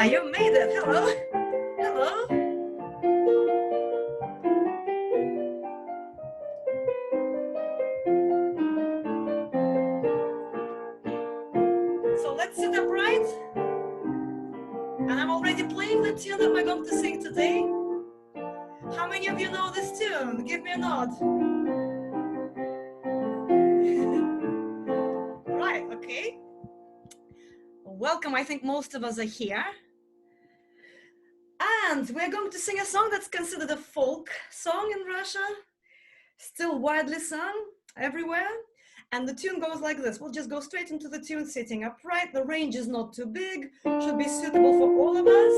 Polina, you made it. Hello. Hello. So let's sit upright. And I'm already playing the tune that we're going to sing today. How many of you know this tune? Give me a nod. Right, okay. Welcome, I think most of us are here. And we're going to sing a song that's considered a folk song in Russia, still widely sung everywhere. And the tune goes like this. We'll just go straight into the tune sitting upright. The range is not too big, should be suitable for all of us.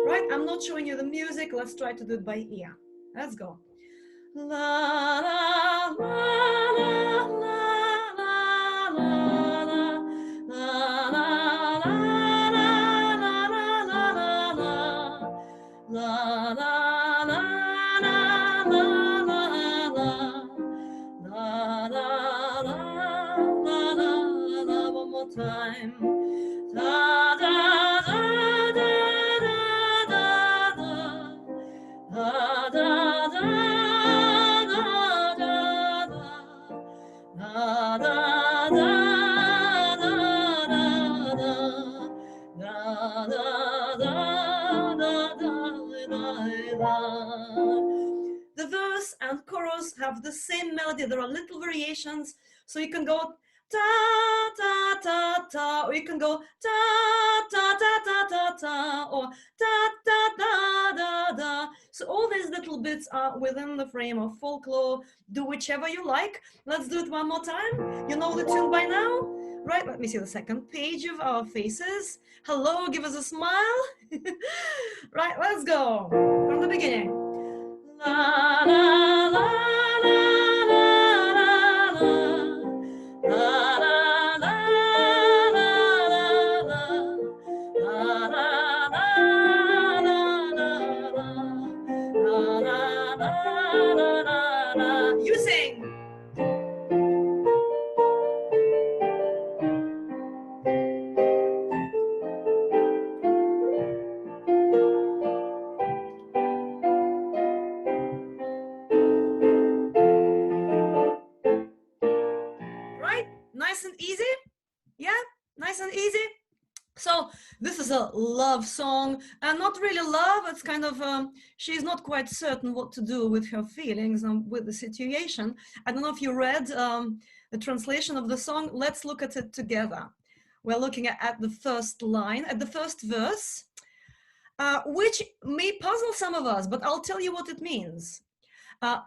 Right, I'm not showing you the music. Let's try to do it by ear. Let's go. La, la, la, la, la, la, la, la, la, la, la, la, one more time. Da, da, da, da, da, da, da, da, the verse and chorus have the same melody. There are little variations, so you can go ta ta ta ta, or you can go ta ta ta ta ta ta, or ta ta da da da. So all these little bits are within the frame of folklore. Do whichever you like. Let's do it one more time. You know the tune by now, right? Let me see the second page of our faces. Hello, give us a smile. Right, let's go from the beginning. La la la. You sing. Right? Nice and easy? Yeah? Nice and easy? So this is a love song, and not really love. It's kind of, she's not quite certain what to do with her feelings and with the situation. I don't know if you read the translation of the song. Let's look at it together. We're looking at the first line, at the first verse, which may puzzle some of us, but I'll tell you what it means.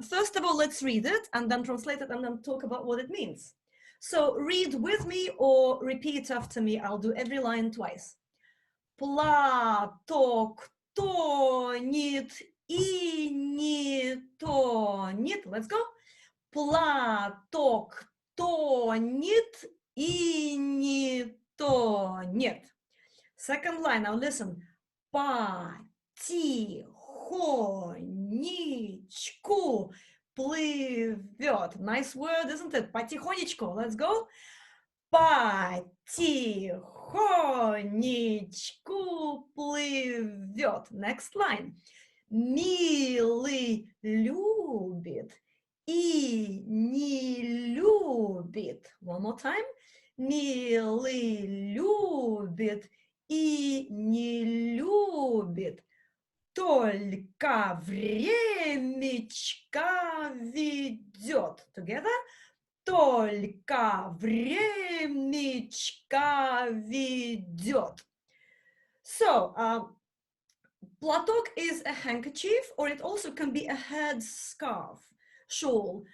First of all, let's read it and then translate it and then talk about what it means. So read with me or repeat after me. I'll do every line twice. Платок тонет и не тонет. Let's go. Платок тонет и не тонет. Second line, now listen. Потихонечку плывет. Nice word, isn't it? Потихонечку. Let's go. Потихонечку плывет. Next line. Милый любит и не любит. One more time. Милый любит и не любит. Только времечко ведет. Together. Только времечко ведет. So, платок is a handkerchief, or it also can be a head scarf, shawl.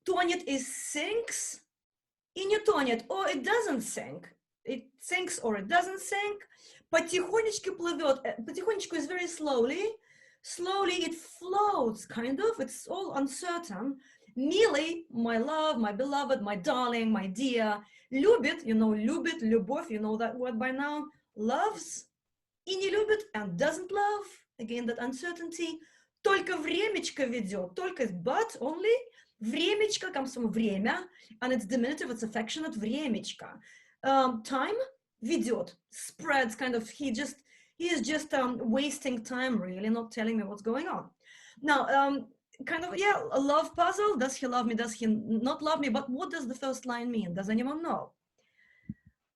Тонет is sinks, и не тонет, or it doesn't sink. It sinks or it doesn't sink. Потихонечку плывет. Потихонечку is very slowly. Slowly it floats, kind of. It's all uncertain. Милый, my love, my beloved, my darling, my dear. Любит, you know, любит, любовь, you know that word by now. Loves. И не любит and doesn't love. Again, that uncertainty. Только времечко ведет. Только is but only. Времечко comes from время, and it's diminutive, it's affectionate. Времечко. Time ведет. Spreads, kind of, he He is just wasting time, really, not telling me what's going on. Now, kind of, yeah, a love puzzle. Does he love me? Does he not love me? But what does the first line mean? Does anyone know?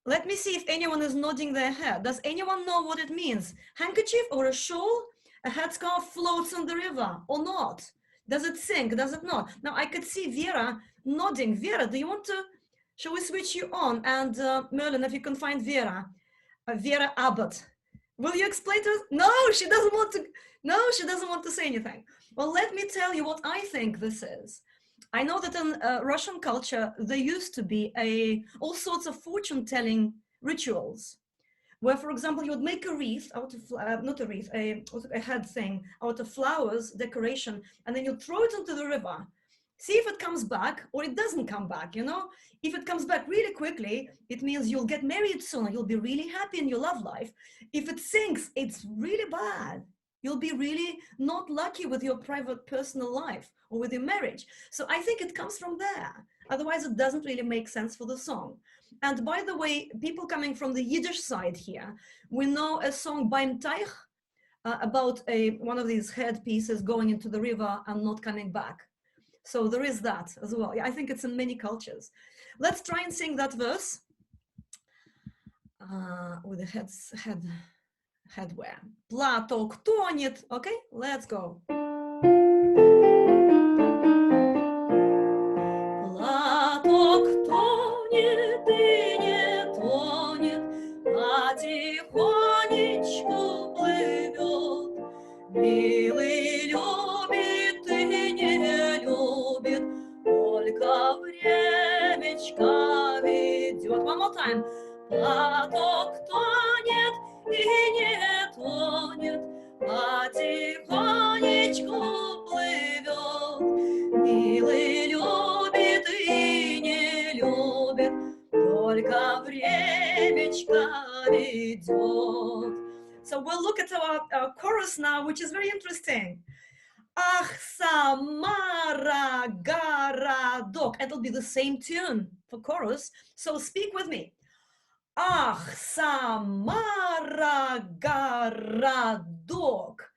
Let me see if anyone is nodding their head. Does anyone know what it means? Handkerchief or a shawl? A headscarf floats on the river or not? Does it sink? Does it not? Now I could see Vera nodding. Vera, do you want to, shall we switch you on? And Merlin, if you can find Vera, Vera Abbott. Will you explain to us? No, she doesn't want to. No, she doesn't want to say anything. Well, let me tell you what I think this is. I know that in Russian culture, there used to be all sorts of fortune-telling rituals, where, for example, you would make a wreath out of, not a wreath, a head thing, out of flowers, decoration, and then you throw it into the river. See if it comes back or it doesn't come back, you know? If it comes back really quickly, it means you'll get married sooner, you'll be really happy in your love life. If it sinks, it's really bad. You'll be really not lucky with your private personal life or with your marriage. So I think it comes from there. Otherwise, it doesn't really make sense for the song. And by the way, people coming from the Yiddish side here, we know a song Beim Teich about one of these headpieces going into the river and not coming back. So there is that as well. Yeah, I think it's in many cultures. Let's try and sing that verse with the headwear. Платок тонет. Okay, let's go. Платок тонет и не тонет, потихонечку плывет. Милый любит и не любит, только времечко ведет. One more time. Платок тонет и не тонет, потихонечку плывет. Милый любит и не любит, только времечко ведет. So we'll look at our chorus now, which is very interesting. Ах, Samara, городок. It'll be the same tune for chorus. So speak with me. Ах, Самара, городок,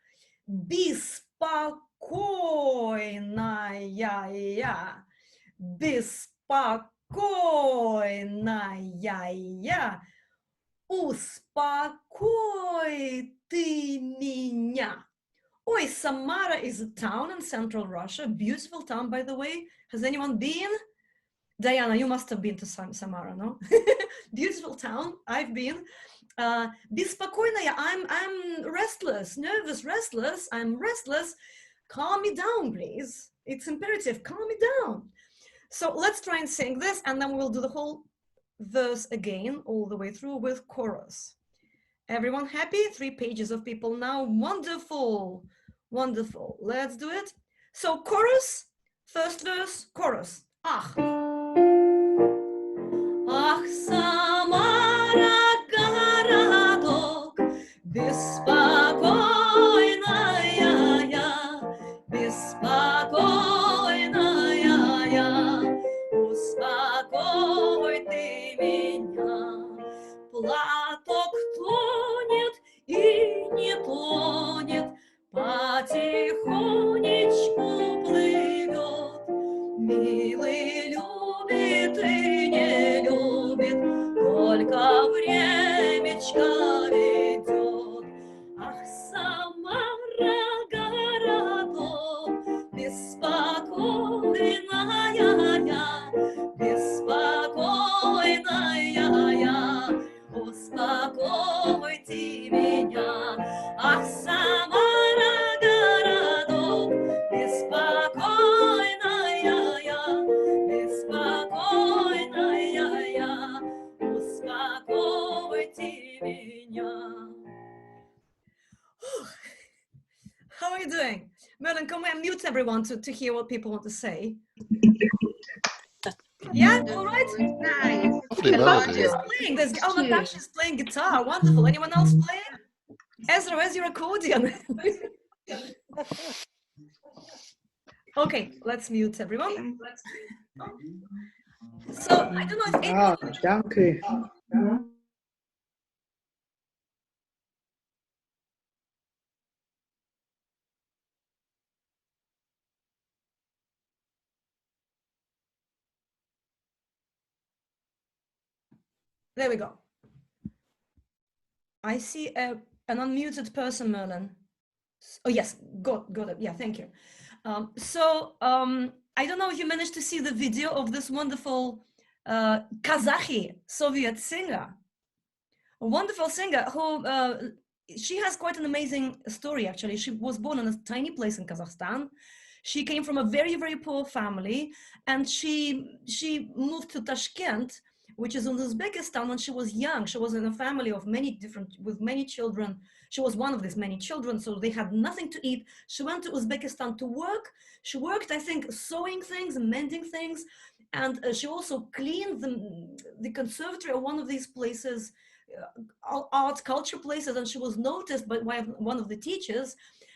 беспокойная я, беспокойная, успокой ты меня. Ой, Samara is a town in central Russia, beautiful town, by the way. Has anyone been? Diana, you must have been to Samara, no? Beautiful town, I've been. Беспокойная, I'm restless, nervous, restless, I'm restless. Calm me down, please. It's imperative, calm me down. So let's try and sing this, and then we'll do the whole verse again, all the way through with chorus. Everyone happy? 3 pages of people now. Wonderful, wonderful. Let's do it. So chorus, first verse, chorus. Ach. Ах, Самара, городок, беспокойная я, беспокойная я, успокой ты меня. Платок тонет и не тонет, потихонечку плывет. Милый любит и не любит, только времечко ведет. Ах, Самара, городок, беспокойная я, беспокойная я, успокойте меня. Ах, Самара, городок, беспокойная я, беспокойная я, успокойте меня. How are you doing? Merlin, can we unmute everyone to hear what people want to say? Yeah, all right. Nice. Who's playing? Natasha's playing guitar. Wonderful. Anyone else playing? Ezra, where's your accordion? Okay, let's mute everyone. So I don't know if anyone... danke. There we go. I see an unmuted person, Merlin. Oh, yes, got it. Yeah, thank you. I don't know if you managed to see the video of this wonderful Kazakh Soviet singer, a wonderful singer who she has quite an amazing story, actually. She was born in a tiny place in Kazakhstan. She came from a very, very poor family, and she moved to Tashkent, which is in Uzbekistan, when she was young. She was in a family of with many children. She was one of these many children, so they had nothing to eat. She went to Uzbekistan to work. She worked, I think, sewing things, mending things, and she also cleaned the conservatory of one of these places, art culture places, and she was noticed by one of the teachers,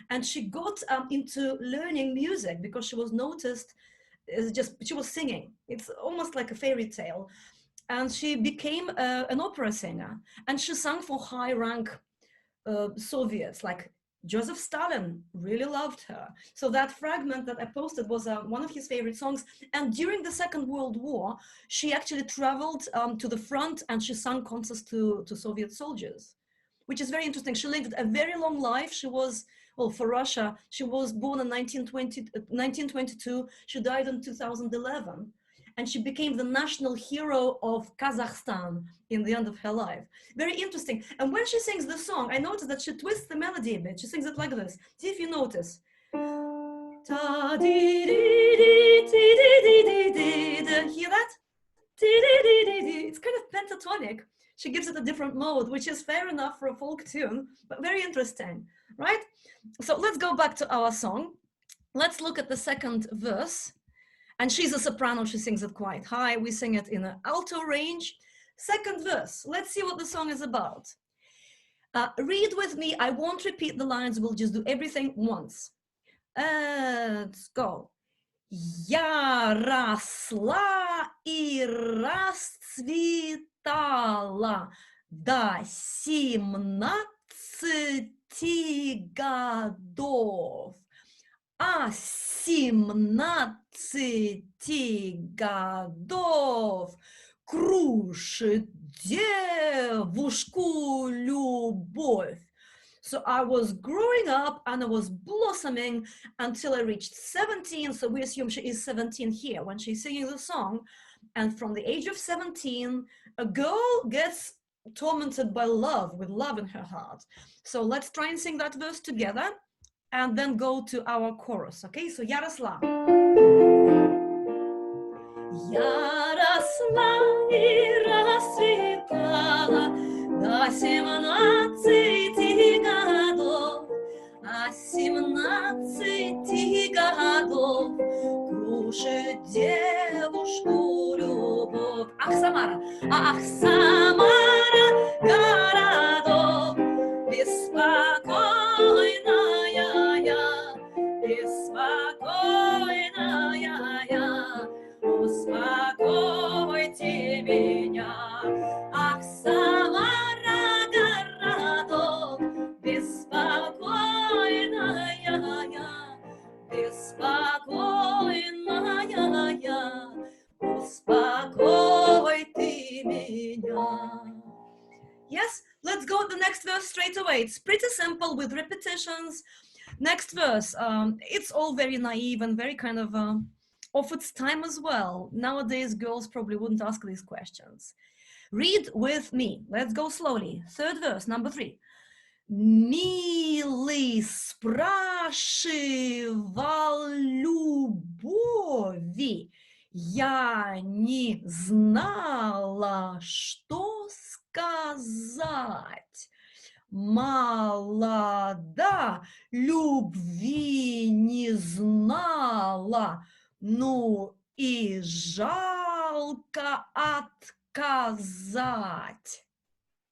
and she got into learning music because she was noticed. She was singing. It's almost like a fairy tale, and she became an opera singer, and she sang for high rank Soviets, like Josef Stalin really loved her. So that fragment that I posted was one of his favorite songs. And during the Second World War, she actually traveled to the front, and she sang concerts to Soviet soldiers, which is very interesting. She lived a very long life. She was, well, for Russia, she was born in 1922. She died in 2011. And she became the national hero of Kazakhstan in the end of her life. Very interesting. And when she sings the song, I noticed that she twists the melody a bit. She sings it like this. See if you notice. Hear that? It's kind of pentatonic. She gives it a different mode, which is fair enough for a folk tune, but very interesting, right? So let's go back to our song. Let's look at the second verse. And she's a soprano, she sings it quite high. We sing it in an alto range. Second verse, let's see what the song is about. Read with me, I won't repeat the lines, we'll just do everything once. Let's go. Я росла и расцветала до 17 годов. А с 17 годов крушит девушку любовь. So I was growing up and I was blossoming until I reached 17. So we assume she is 17 here when she's singing the song. And from the age of 17, a girl gets tormented by love, with love in her heart. So let's try and sing that verse together and then go to our chorus. Okay, so я росла. Я росла и расцветала до 17 годов, а 17 годов крушит девушку любовь. Ах, Самара, городок, беспокойная я, беспокойная я, успокойте меня. Ах, Самара, городок, беспокойная я, беспокойная я, успокой ты меня. Yes, let's go to the next verse straight away. It's pretty simple with repetitions. Next verse, it's all very naive and very kind of its time as well. Nowadays, girls probably wouldn't ask these questions. Read with me. Let's go slowly. Third verse, number 3. Милый спрашивал любови, я не знала, что сказать. Молода, любви не знала, ну и жалко отказать.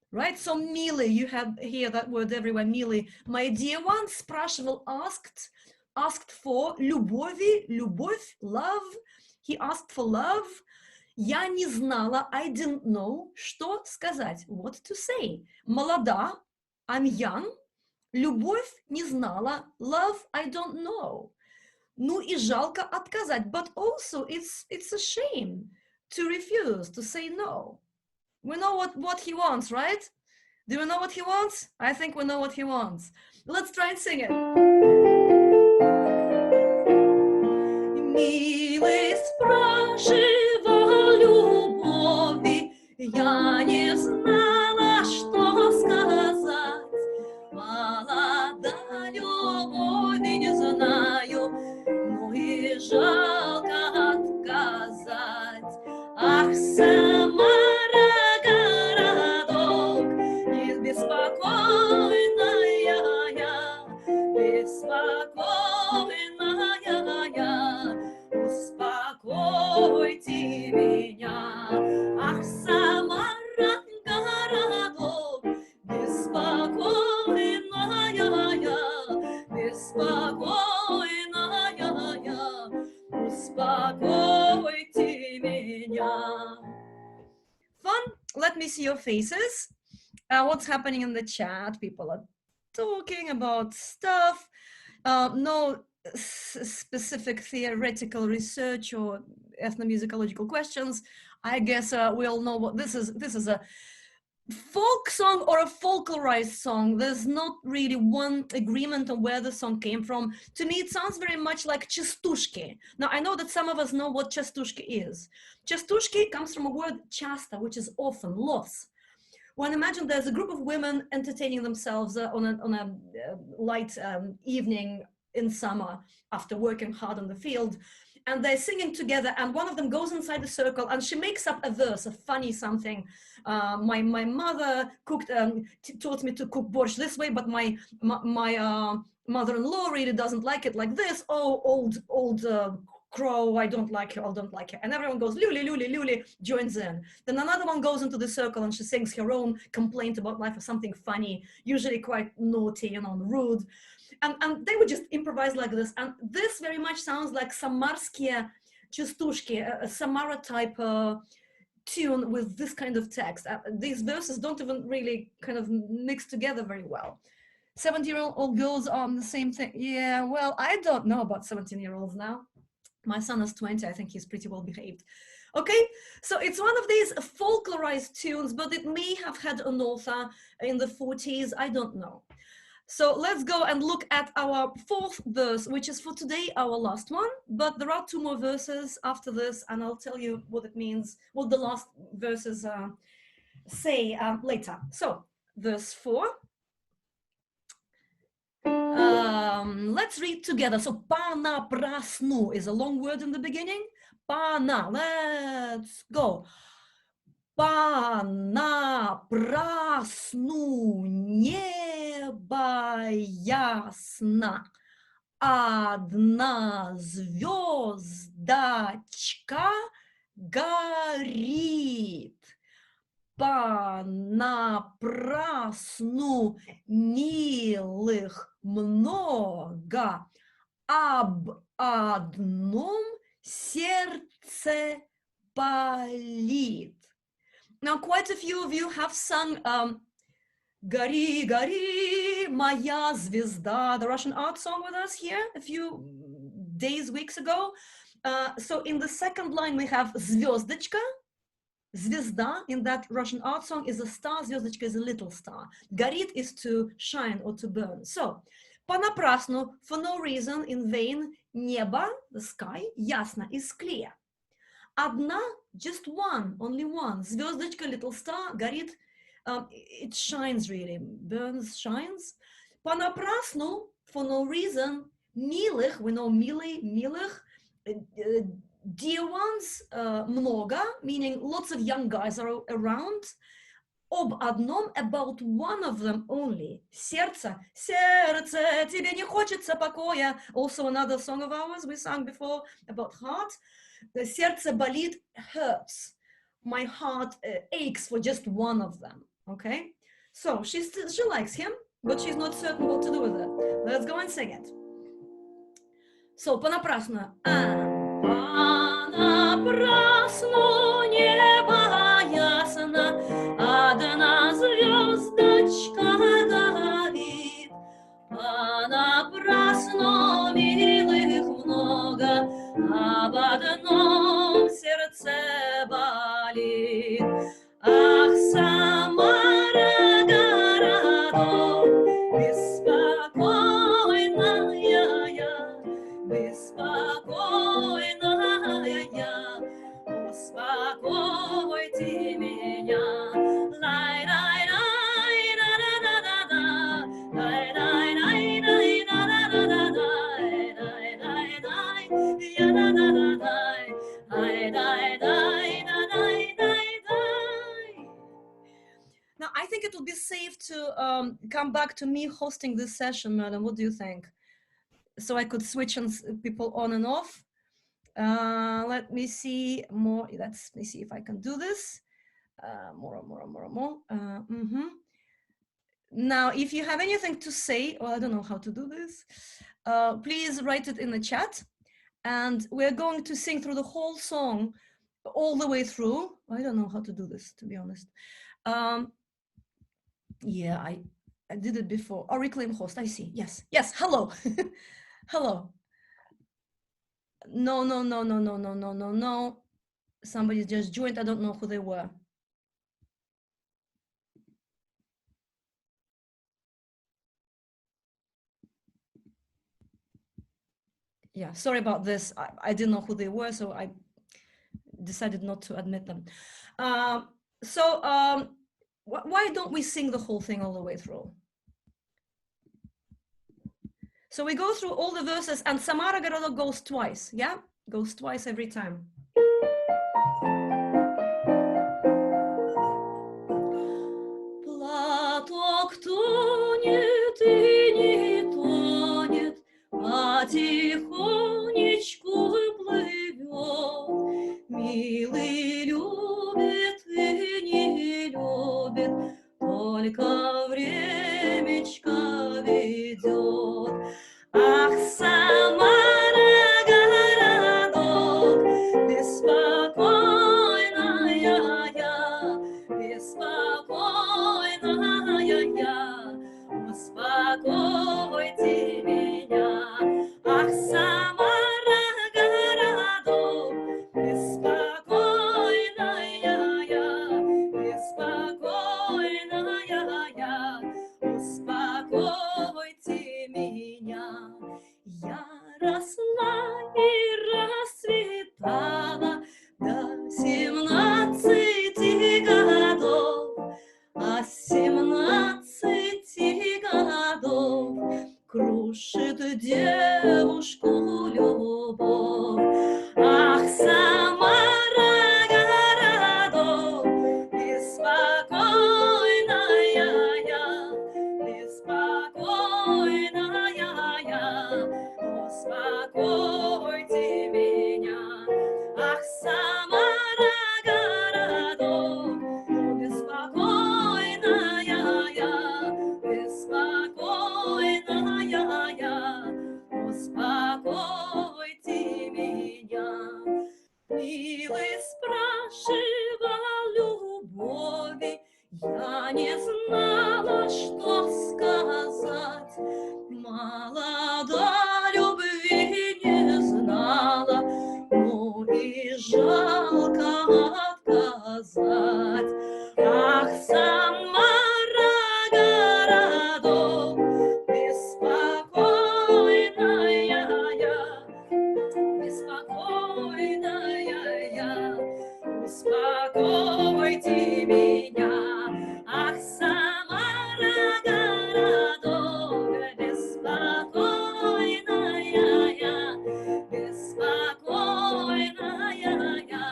Right? So, милый, you have here that word everywhere, милый. My dear one, спрашивал, asked for любови, любовь, love. He asked for love. Я не знала, I didn't know, что сказать, what to say. Молода, I'm young. Любовь не знала, love, I don't know. Ну и жалко отказать, but also it's a shame to refuse, to say no. We know what he wants, right? Do we know what he wants? I think we know what he wants. Let's try and sing it. Милый спрашивал любови, я не знала, что сказать. Молода любови, не знаю, но и жалко отказать. Ах, Самара, городок, беспокойная я, беспокойная я, успокойте меня. Ах, Самара, городок, беспокойная я, беспокойная я, успокойте меня. Fun? Let me see your faces. What's happening in the chat? People are talking about stuff. No specific theoretical research or ethnomusicological questions. I guess we all know what this is. This is a folk song or a folklorized song. There's not really one agreement on where the song came from. To me, it sounds very much like частушки. Now, I know that some of us know what частушки is. Частушки comes from a word часто, which is often, lots. Well, imagine there's a group of women entertaining themselves on a light evening in summer after working hard on the field, and they're singing together, and one of them goes inside the circle and she makes up a verse, a funny something. My mother cooked, taught me to cook borscht this way, but my mother-in-law really doesn't like it like this. Oh, old crow, I don't like her, and everyone goes luli, luli, luli, joins in. Then another one goes into the circle and she sings her own complaint about life or something funny, usually quite naughty, you know, rude. And they would just improvise like this. And this very much sounds like Samarskie частушки, a Samara type tune with this kind of text. These verses don't even really kind of mix together very well. 17-year-old girls are the same thing. Yeah, well, I don't know about 17-year-olds now. My son is 20. I think he's pretty well behaved. Okay, so it's one of these folklorized tunes, but it may have had an author in the 40s. I don't know. So let's go and look at our fourth verse, which is for today our last one. But there are two more verses after this, and I'll tell you what it means, what the last verses say later. So verse 4. Let's read together. So понапрасну is a long word in the beginning. Пана, let's go. Понапрасну небо ясно, одна звездочка горит. Понапрасну милых много, об одном сердце болит. Now, quite a few of you have sung Gori, Gori, Moya Zvezda, the Russian art song with us here a few weeks ago. So in the second line, we have Zvezdочка. Zvezda in that Russian art song is a star, Zvezdочка is a little star. Gorit is to shine or to burn. So, понапрасну, for no reason, in vain, небо, the sky, ясно, is clear. Одна, just one, only one. Звездочка, little star, горит, it shines really, burns, shines. Понапрасну, for no reason, милых, we know милый, милых, dear ones, много, meaning lots of young guys are around. Об одном, about one of them only. Сердце, сердце, тебе не хочется покоя. Also another song of ours we sang before about heart. The сердце болит, hurts. My heart aches for just one of them. Okay? So she likes him, but she's not certain what to do with it. Let's go and sing it. So, понапрасну. Понапрасну небо ясно, одна звездочка горит. Понапрасну милых много, об одном сердце болит. Ах, Самара, городок, беспокойная я, беспокойная я, успокойте меня. Лай-лай-лай, да-да-да-да-да, лай-лай-лай, да-да-да-да-да, лай-лай-лай, я-да-да-да-дай, лай-лай-лай, да-дай-дай-дай. Now, I think it will be safe to come back to me hosting this session, madam. What do you think? So I could switch people on and off. Let me see more. Let me see if I can do this. More. Now, if you have anything to say, or I don't know how to do this, please write it in the chat. And we're going to sing through the whole song all the way through. I don't know how to do this, to be honest. Yeah, I did it before. Oh, reclaim host, I see. Yes, hello. Hello. No. Somebody just joined. I don't know who they were. Yeah, sorry about this. I didn't know who they were, so I decided not to admit them. Why don't we sing the whole thing all the way through? So we go through all the verses, and Samara Городок goes twice, yeah? Goes twice every time. Платок тонет и не тонет, потихонечку плывет. Милый любит и не любит, только времечко ведет. Ах, Самара, городок, беспокойная я, беспокойная я, успокойте меня. Ах, Самара, городок, беспокойная я, беспокойная я, успокойте меня. Я росла и расцветала до 17 годов, а с 17 годов крушит девушку любовь. Ах, Самара, городок, беспокойная я, беспокойная я, успокойте меня. Ах, Самара, городок, беспокойная я, беспокойная я, успокойте меня. Милый спрашивал любови, я не знала, что сказать. Молода любви не знала, но и жалко отказать. Ах, Самара, городок, беспокойная я, беспокойная я, успокойте меня. Ах, Самара, городок, беспокойная я, беспокойная я,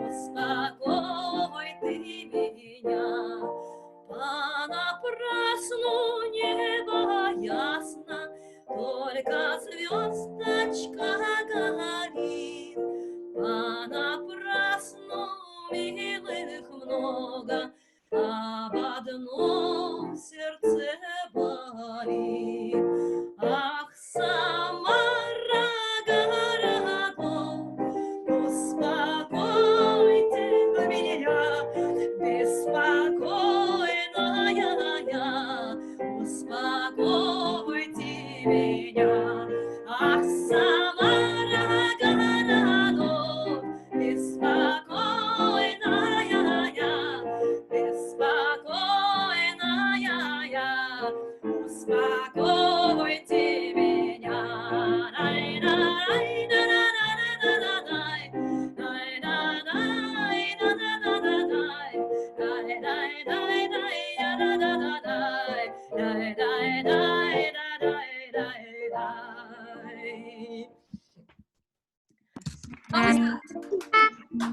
успокойте меня.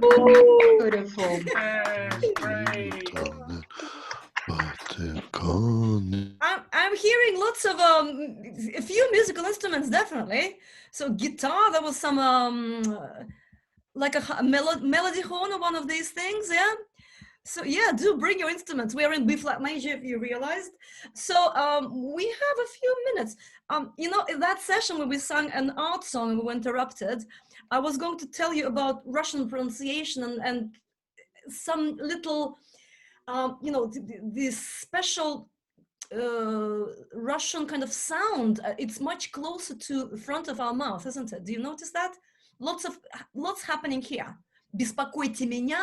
Beautiful. Yes, great. I'm hearing lots of a few musical instruments, definitely. So guitar, there was some like a melody horn or one of these things, yeah. So yeah, do bring your instruments. We are in B flat major, if you realized. So we have a few minutes. You know, in that session when we sang an art song and we were interrupted, I was going to tell you about Russian pronunciation and some little, you know, this special Russian kind of sound. It's much closer to the front of our mouth, isn't it? Do you notice that? Lots happening here. Беспокойте меня,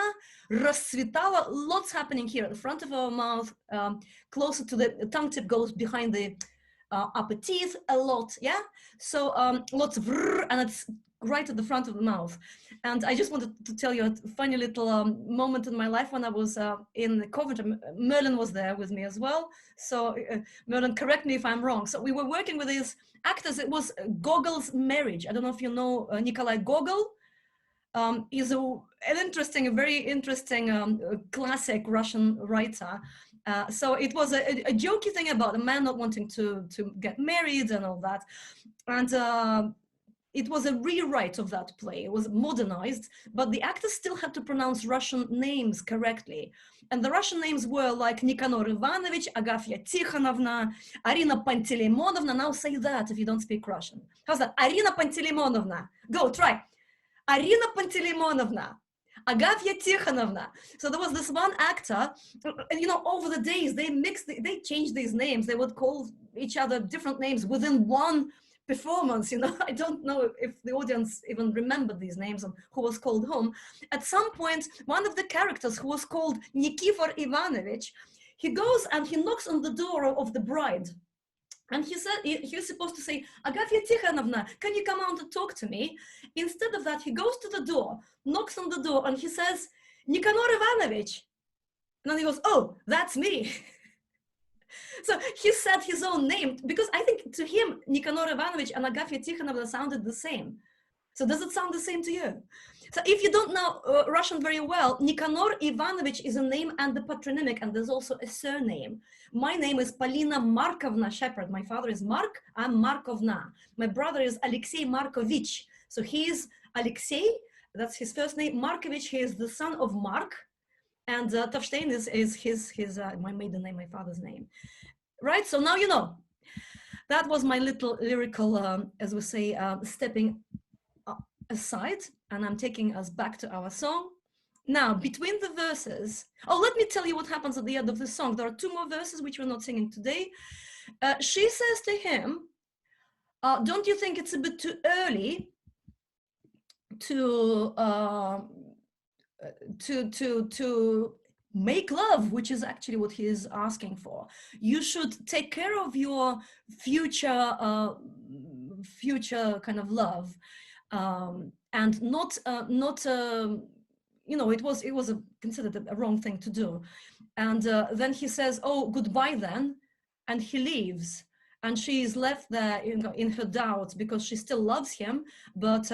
расцветало. Lots happening here at the front of our mouth, closer to the tongue tip goes behind the upper teeth a lot, yeah? So lots of and it's right at the front of the mouth. And I just wanted to tell you a funny little moment in my life when I was in Coventry. Merlin was there with me as well. So Merlin, correct me if I'm wrong. So we were working with these actors. It was Gogol's marriage. I don't know if you know Nikolai Gogol. Is an interesting, a very interesting classic Russian writer. So it was a jokey thing about a man not wanting to get married and all that. And it was a rewrite of that play. It was modernized, but the actors still had to pronounce Russian names correctly. And the Russian names were like Nikanor Ivanovich, Agafya Tikhonovna, Arina Panteleimonovna. Now say that if you don't speak Russian. How's that? Arina Panteleimonovna. Go, try. Arina Panteleimonovna. Agafya Tikhonovna. So there was this one actor, and you know, over the days, they changed these names. They would call each other different names within one performance. You know, I don't know if the audience even remembered these names and who was called whom. At some point, one of the characters, who was called Nikifor Ivanovich, he goes and he knocks on the door of the bride. And he said, he was supposed to say, Agafya Tikhonovna, can you come out and talk to me? Instead of that, he goes to the door, knocks on the door, and he says, Nikanor Ivanovich. And then he goes, oh, that's me. So he said his own name, because I think to him, Nikanor Ivanovich and Agafya Tikhonovna sounded the same. So does it sound the same to you? So if you don't know Russian very well, Nikanor Ivanovich is a name and the patronymic, and there's also a surname. My name is Polina Markovna Shepherd. My father is Mark, I'm Markovna. My brother is Alexei Markovich. So he's Alexei, that's his first name. Markovich, he is the son of Mark. And Tavstein is his my maiden name, my father's name. Right, so now you know. That was my little lyrical, as we say, stepping aside, and I'm taking us back to our song. Now, between the verses, let me tell you what happens at the end of the song. There are two more verses which we're not singing today. She says to him, don't you think it's a bit too early to make love, which is actually what he is asking for. You should take care of your future kind of love, and not you know, it was considered a wrong thing to do. And then he says, oh, goodbye then, and he leaves. And she is left there in her doubts, because she still loves him, but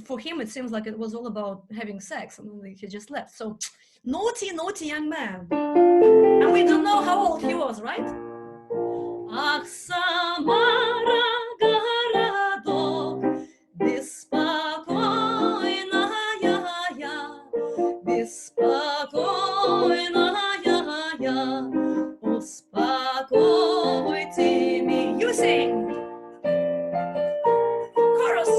for him it seems like it was all about having sex, and he just left. So naughty young man. And we don't know how old he was, right? Ах, Самара, городок, беспокойная я, беспокойная я, успокойте меня. You sing. Chorus.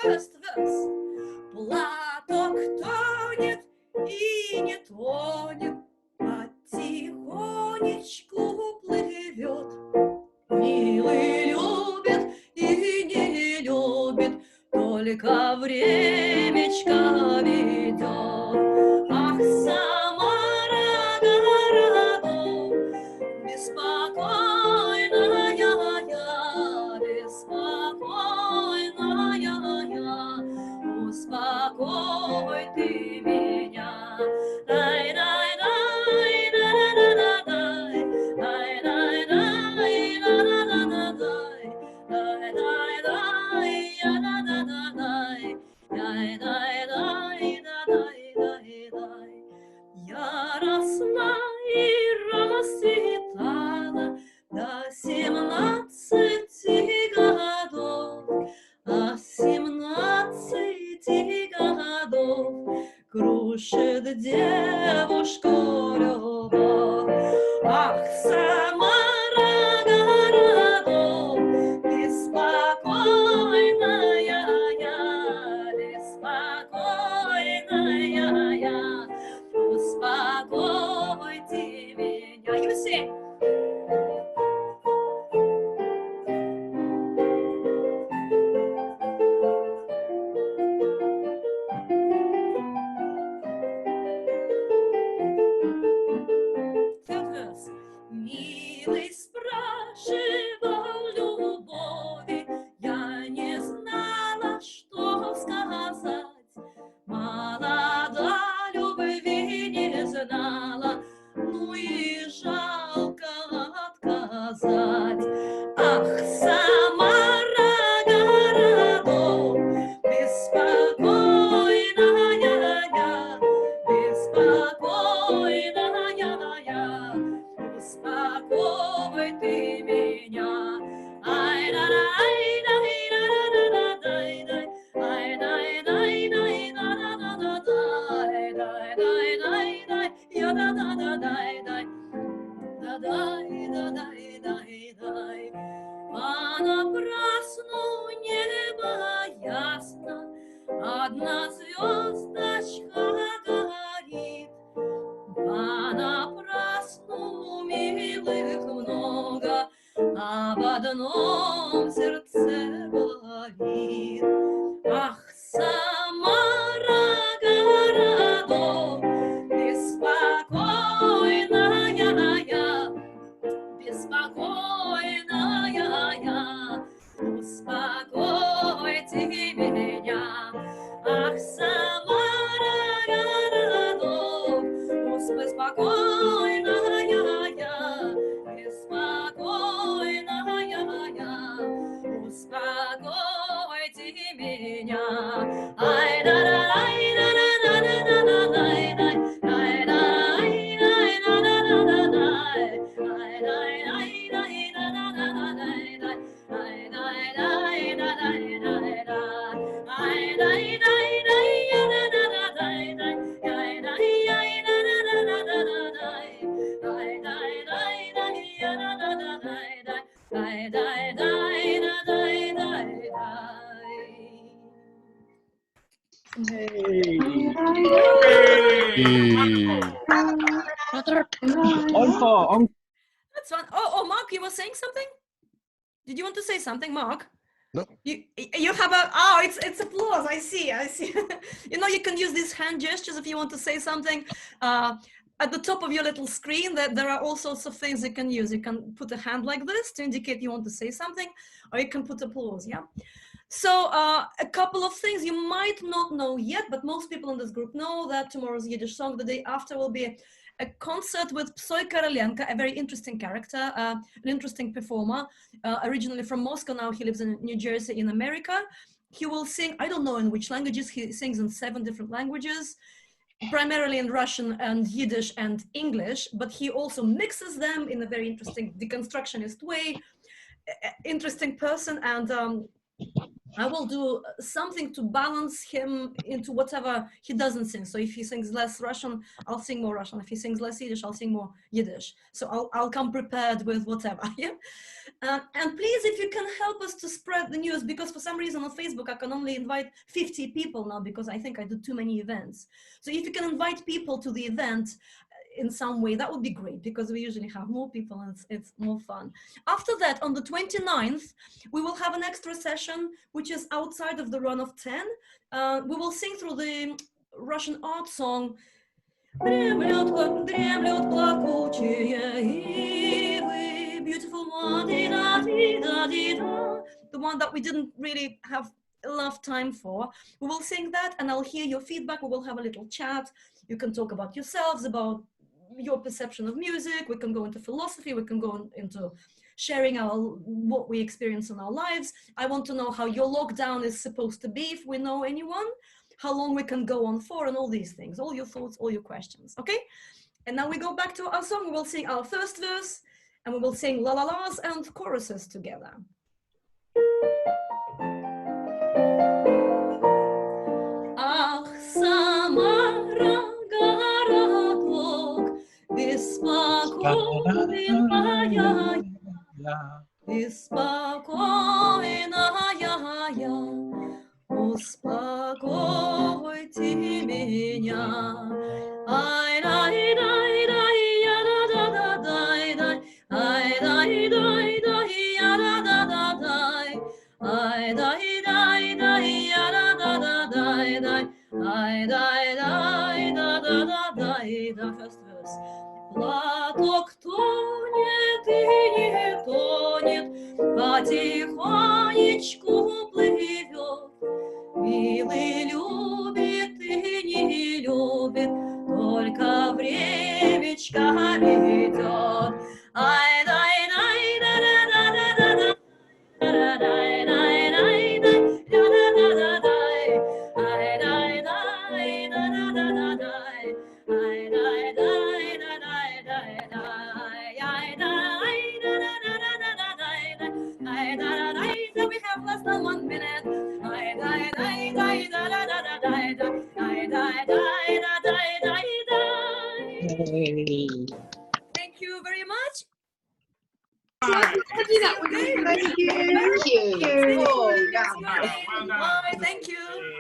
First verse. Платок тонет и не тонет, потихонечку плывет. Милый любит и не любит, только времечко ведет. Ах, Самара, городок, беспокойная я, беспокойная я, успокой ты меня. Дай, дай, дай, дай, дай, дай, дай, сказать. Ах, Самара, городок, беспокойная я, беспокойная я, успокой ты меня. Ай, да, ай, да, да, да, ай, дай, дай, дай, да, да, да, дай, дай, дай, дай, дай, я, да, да, да, дай, дай, да, дай, да, дай, дай, дай. Понапрасну небо ясно, одна звездочка горит. Понапрасну милых много, об одном сердце болит. Ах, Самара, городок, беспокойная я, беспокойная я, успокойте меня. Ах, Самара, городок, беспокойная я, беспокойная я, успокойте меня. Ай, да, да, ай, да, да, да, да, да, да, дай, дай, ай, да, ай, дай, да, да, да, да, дай, ай, дай, ай, дай, да, да, да, да, дай, дай, ай, дай, дай, да, дай, дай, да, ай, дай, дай, дай, я, да, да, да, дай, дай, ай, дай, ай, да, да, да, да, да, да, дай, ай, дай, дай, дай, я, да, да, да, дай, дай, ай, дай, дай, да, дай, дай, дай. Encore. That's fun. Oh, Mark, you were saying something? Did you want to say something, Mark? No. You have a, oh, it's applause. I see. You know, you can use these hand gestures if you want to say something. At the top of your little screen, there are all sorts of things you can use. You can put a hand like this to indicate you want to say something, or you can put applause, yeah? So a couple of things you might not know yet, but most people in this group know that tomorrow's Yiddish song. The day after will be a concert with Psoy Korolenko, a very interesting character, an interesting performer, originally from Moscow. Now he lives in New Jersey in America. He will sing, I don't know in which languages, he sings in 7 different languages, primarily in Russian and Yiddish and English, but he also mixes them in a very interesting deconstructionist way. Interesting person, and I will do something to balance him into whatever he doesn't sing. So if he sings less Russian, I'll sing more Russian. If he sings less Yiddish, I'll sing more Yiddish. So I'll come prepared with whatever, yeah? And please, if you can help us to spread the news, because for some reason on Facebook, I can only invite 50 people now because I think I do too many events. So if you can invite people to the event, in some way, that would be great, because we usually have more people and it's more fun. After that, on the 29th, we will have an extra session, which is outside of the run of 10. We will sing through the Russian art song, "Дремлют плакучие ивы, beautiful one, the one that we didn't really have enough time for. We will sing that, and I'll hear your feedback. We will have a little chat. You can talk about yourselves, about your perception of music. We can go into philosophy. We can go into sharing what we experience in our lives. I want to know how your lockdown is supposed to be, if we know anyone, how long we can go on for, and all these things, all your thoughts, all your questions, okay? And now we go back to our song. We will sing our first verse, and we will sing la-la-las and choruses together. Ах, Самара, городок, беспокойная я, беспокойная я, успокойте меня. Ай, дай, дай, дай, я, да, да, да, дай, дай, ай, дай, дай, дай, я, да, да, да, дай, ай, дай, дай, дай, я, да, да, да, дай, дай, ай, дай, дай, да, да, да, дай, да. First verse. Платок тонет и не тонет, потихонечку плывет. Милый любит и не любит, только времечко идет. Ай, дай, дай, Thank you very much. That was Okay. thank you. Thank you. Thank you. Oh, Next yeah. morning. Well done. Bye. Thank you.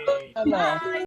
Yay. Hello. Bye.